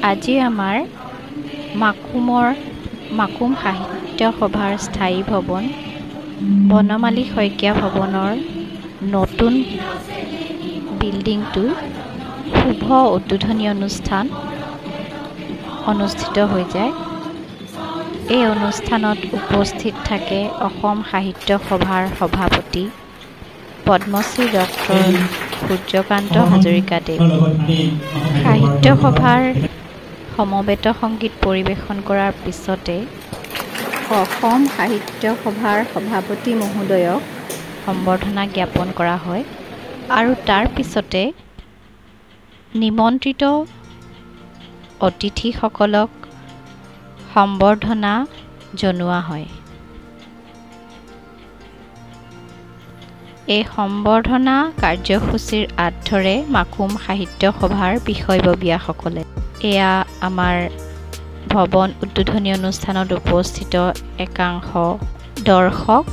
আজি আমাৰ মাকুম সাহিত্য সভাৰ স্থায়ী ভৱন বনমালী শইকীয়া ভৱনৰ নতুন বিল্ডিংটো শুভ উদ্বোধনী অনুষ্ঠান অনুষ্ঠিত হৈ যায়। এই অনুষ্ঠানত উপস্থিত থাকে অসম সাহিত্য সভাৰ সভাপতি পদ্মশ্ৰী ডক্টৰ সূৰ্যকান্ত হাজৰিকাদেৱ। সাহিত্য সভাৰ সমবেত সংগীত পৰিৱেশন কৰাৰ পিছতে অসম সাহিত্য সভাৰ সভাপতি মহোদয়ক সম্বৰ্ধনা জ্ঞাপন কৰা হয় আৰু তাৰ পিছতে নিমন্ত্ৰিত অতিথিসকলক সম্বৰ্ধনা জনোৱা হয়। এই সম্বৰ্ধনা কাৰ্যসূচীৰ আঁত ধৰে মাকুম সাহিত্য সভাৰ বিষয়ববীয়াসকলে। এয়া আমাৰ ভৱন উদ্বোধনী অনুষ্ঠানত উপস্থিত একাংশ দৰ্শক।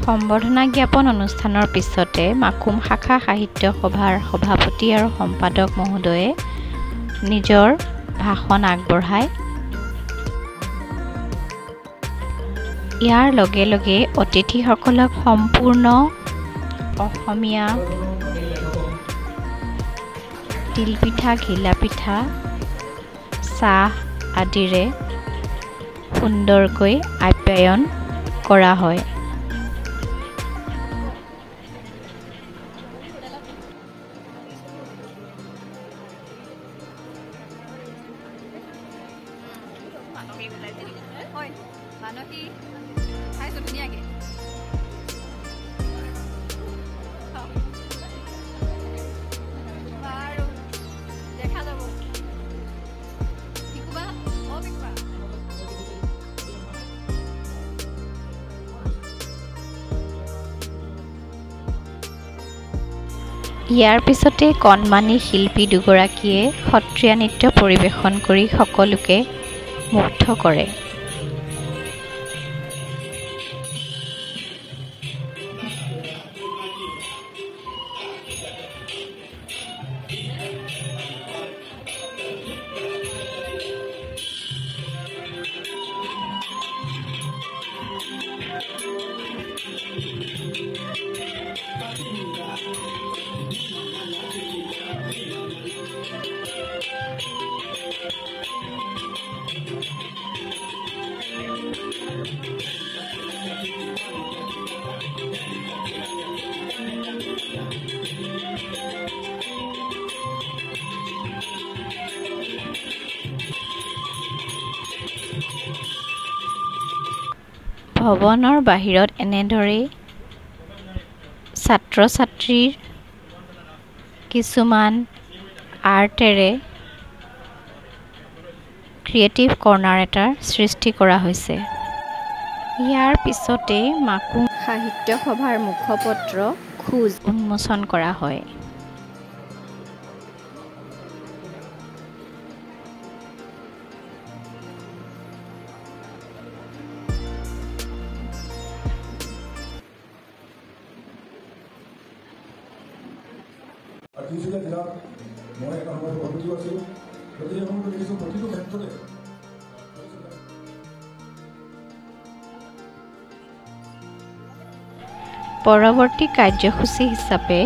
সম্বৰ্ধনা জ্ঞাপন অনুষ্ঠানৰ পিছতে মাকুম শাখা সাহিত্য সভাৰ সভাপতি আৰু সম্পাদক মহোদয়ে নিজৰ ভাষণ আগবঢ়ায়। ইয়াৰ লগে লগে অতিথিসকলক সম্পূৰ্ণ অসমীয়া তিলপিঠা, ঘিলাপিঠা, চাহ আদিৰে সুন্দৰকৈ আপ্যায়ন কৰা হয়। ইয়াৰ পিছতে কণমানি শিল্পী দুগৰাকীয়ে সত্ৰীয়া নৃত্য পৰিৱেশন কৰি সকলোকে মুগ্ধ কৰে। ভৱনৰ বাহিৰত এনেদৰে ছাত্ৰ-ছাত্ৰীৰ কিছুমান আৰ্টেৰে ক্ৰিয়েটিভ কৰ্ণাৰ এটাৰ সৃষ্টি কৰা হৈছে। ইয়াৰ পিছতে মাকুম সাহিত্য সভাৰ মুখপত্ৰ খোজ উন্মোচন কৰা হয়। তিনিচুকীয়া জিলাত মই এটা সময়ত সভাপতিও আছিলোঁ। গতিকে সেই সময়ত দেখিছোঁ প্ৰতিটো ক্ষেত্ৰতে পৰৱৰ্তী কাৰ্যসূচী হিচাপে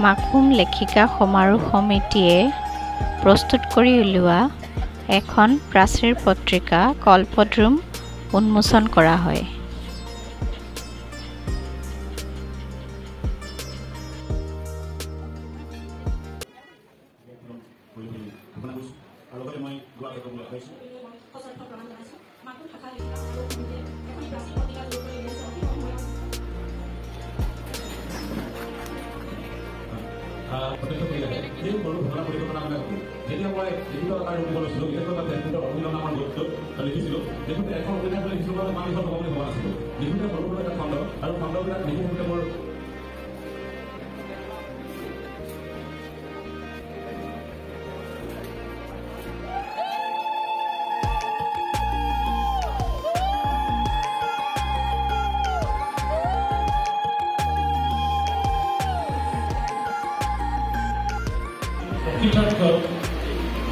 মাকুম লেখিকা সমাৰোহ সমিতিয়ে প্ৰস্তুত কৰি উলিওৱা এখন প্ৰাচীৰ পত্ৰিকা কল্পদ্ৰুম উন্মোচন কৰা হয়।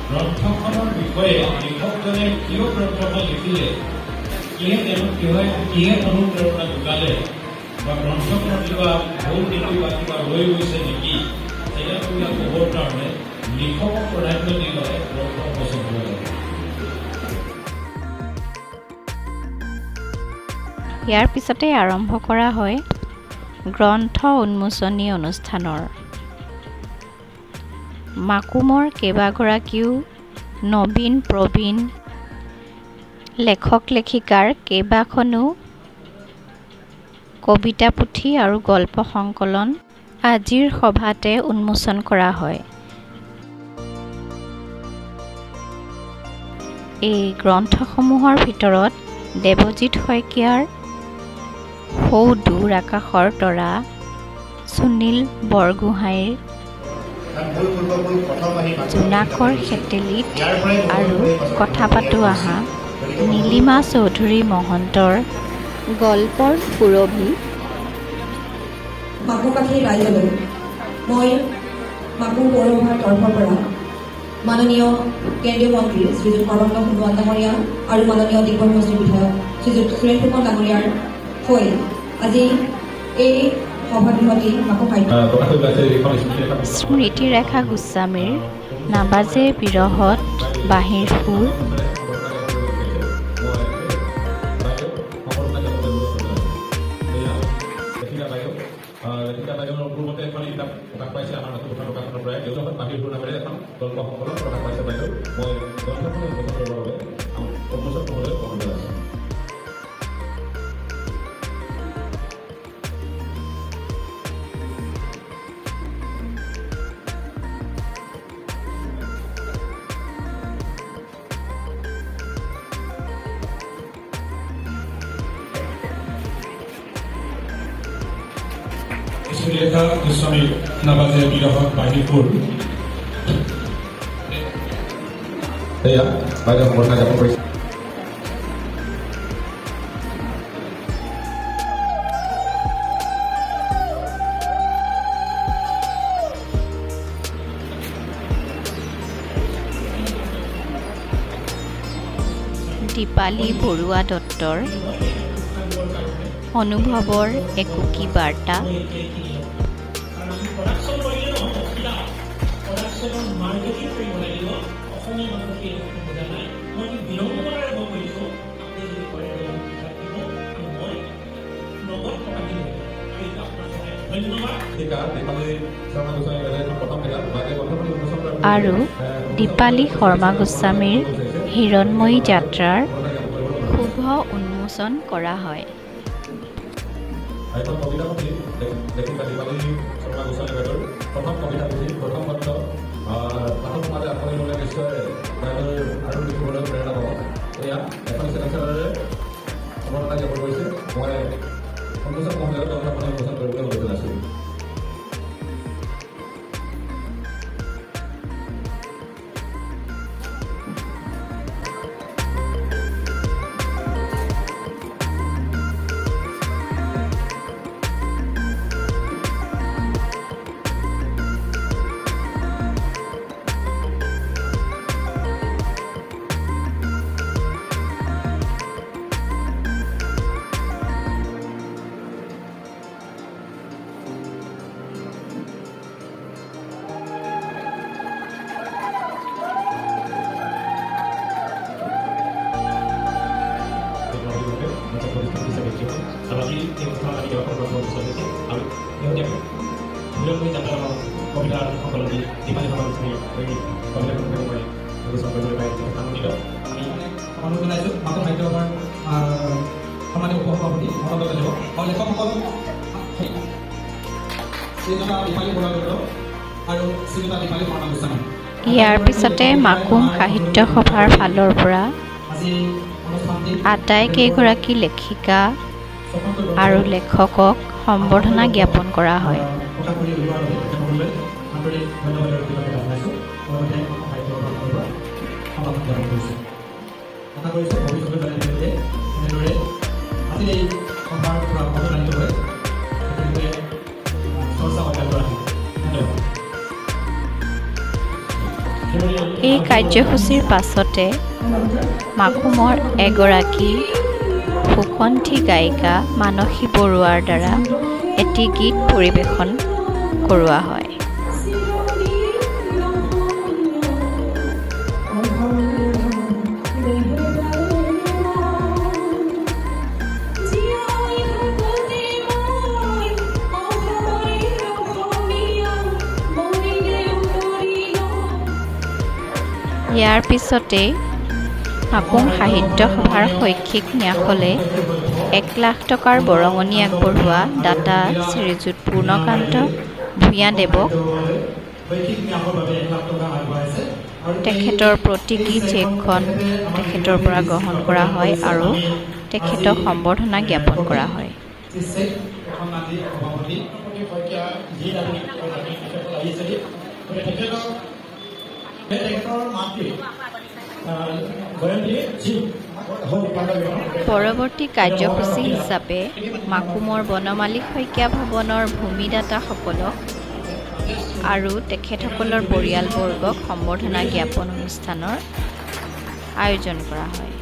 গ্ৰন্থখনৰ বিষয়ে লিখকজনে কিয় গ্ৰন্থখন লিখিলে, কিহে অনুপ্ৰেৰণা যোগালে বা গ্ৰন্থখনৰ কিবা ভুল নীতি বা কিবা ৰৈ গৈছে নেকি, সেইবিলাক ক'বৰ কাৰণে লিখকক প্ৰাধান্য দি লয় গ্ৰন্থ প্ৰস্তুত হ'ব লাগে। ইয়াৰ পিছতে আৰম্ভ কৰা হয় গ্ৰন্থ উন্মোচনী অনুষ্ঠানৰ। মাকুমৰ কেইবাগৰাকীও নবীন প্ৰবীণ লেখক লেখিকাৰ কেইবাখনো কবিতা পুথি আৰু গল্প সংকলন আজিৰ সভাতে উন্মোচন কৰা হয়। এই গ্ৰন্থসমূহৰ ভিতৰত দেৱজিৎ শইকীয়াৰ সৌ দূৰ আকাশৰ তৰা, সুনীল বৰগোহাঁইৰ জোনাকৰ সেতেলিত আৰু কথা পাতো আহা, নীলিমা চৌধুৰী মহন্তৰ গল্পৰ সুৰভি। মাকুমবাসী ৰাইজলৈ মই মাকুম পৌৰসভাৰ তৰফৰ পৰা মাননীয় কেন্দ্ৰীয় মন্ত্ৰী শ্ৰীযুত সৰ্বানন্দ সোণোৱাল ডাঙৰীয়া আৰু মাননীয় দিগম্বৰ সমষ্টিৰ বিধায়ক শ্ৰীযুত সুৰেশ ফুকন ডাঙৰীয়াৰ হৈ আজি এই সভাগৃহটি মাকুম স্মৃতিৰেখা গোস্বামীৰ নাবাজে বিৰহত বাঁহীৰ সুৰ, স্মৃতিৰেখা গোস্বামীৰ নাবাজে বিৰহত বাঁহীৰ সুৰ। এয়া বাইদেউ সম্বৰ্ধনা জ্ঞাপন কৰিছে। দীপালী বৰুৱা দত্তৰ অনুভৱৰ একোকি বাৰ্তা, অসমীয়া মানুহ সেই বুজা নাই মই বিৰংগতাৰে গম কৰিছোঁ আপুনি যদি কৰে থাকিব মই নগদ টকা দিম আৰু দীপালী শৰ্মা গোস্বামীৰ হিৰণময়ী যাত্ৰাৰ শুভ উন্মোচন কৰা হয়। ইয়াৰ পিছতে মাকুম সাহিত্য সভাৰ ফালৰ পৰা আটাইকেইগৰাকী লেখিকা আৰু লেখকক সম্বৰ্ধনা জ্ঞাপন কৰা হয়। এই কাৰ্যসূচীৰ পাছতে মাকুমৰ এগৰাকী সুকণ্ঠী গায়িকা মানসী বৰুৱাৰ দ্বাৰা এটি গীত পৰিৱেশন কৰোৱা হয়। ইয়াৰ পিছতে মাকুম সাহিত্য সভাৰ শৈক্ষিক ন্যাসলে 1 লাখ টকাৰ বৰঙণি আগবঢ়োৱা দাতা শ্ৰীযুত পূৰ্ণকান্ত ভূঞাদেৱক তেখেতৰ প্ৰতিকী চেকখন তেখেতৰ পৰা গ্ৰহণ কৰা হয় আৰু তেখেতক সম্বৰ্ধনা জ্ঞাপন কৰা হয়। পৰৱৰ্তী কাৰ্যসূচী হিচাপে মাকুমৰ বনমালী শইকীয়া ভৱনৰ ভূমিদাতাসকলক আৰু তেখেতসকলৰ পৰিয়ালবৰ্গক সম্বৰ্ধনা জ্ঞাপন অনুষ্ঠানৰ আয়োজন কৰা হয়।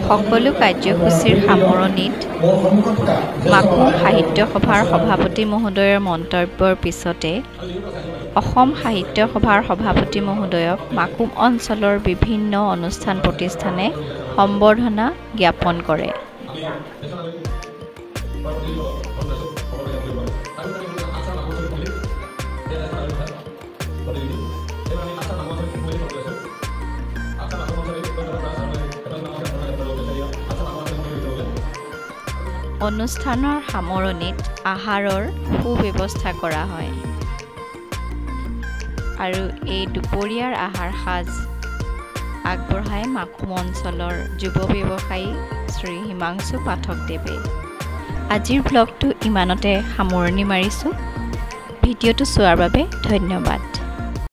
সকলো কাৰ্যসূচীৰ সামৰণিত মাকুম সাহিত্য সভাৰ সভাপতি মহোদয়ৰ মন্তব্যৰ পিছতে অসম সাহিত্য সভাৰ সভাপতি মহোদয়ক মাকুম অঞ্চলৰ বিভিন্ন অনুষ্ঠান প্ৰতিষ্ঠানে সম্বৰ্ধনা জ্ঞাপন কৰে। অনুষ্ঠানৰ সামৰণিত আহাৰৰ সুব্যৱস্থা কৰা হয় আৰু এই দুপৰীয়াৰ আহাৰ সাজ আগবঢ়াই মাকুম অঞ্চলৰ যুৱ ব্যৱসায়ী শ্ৰী হিমাংশু পাঠকদেৱে। আজিৰ ব্লগটো ইমানতে সামৰণি মাৰিছোঁ। ভিডিঅ'টো চোৱাৰ বাবে ধন্যবাদ।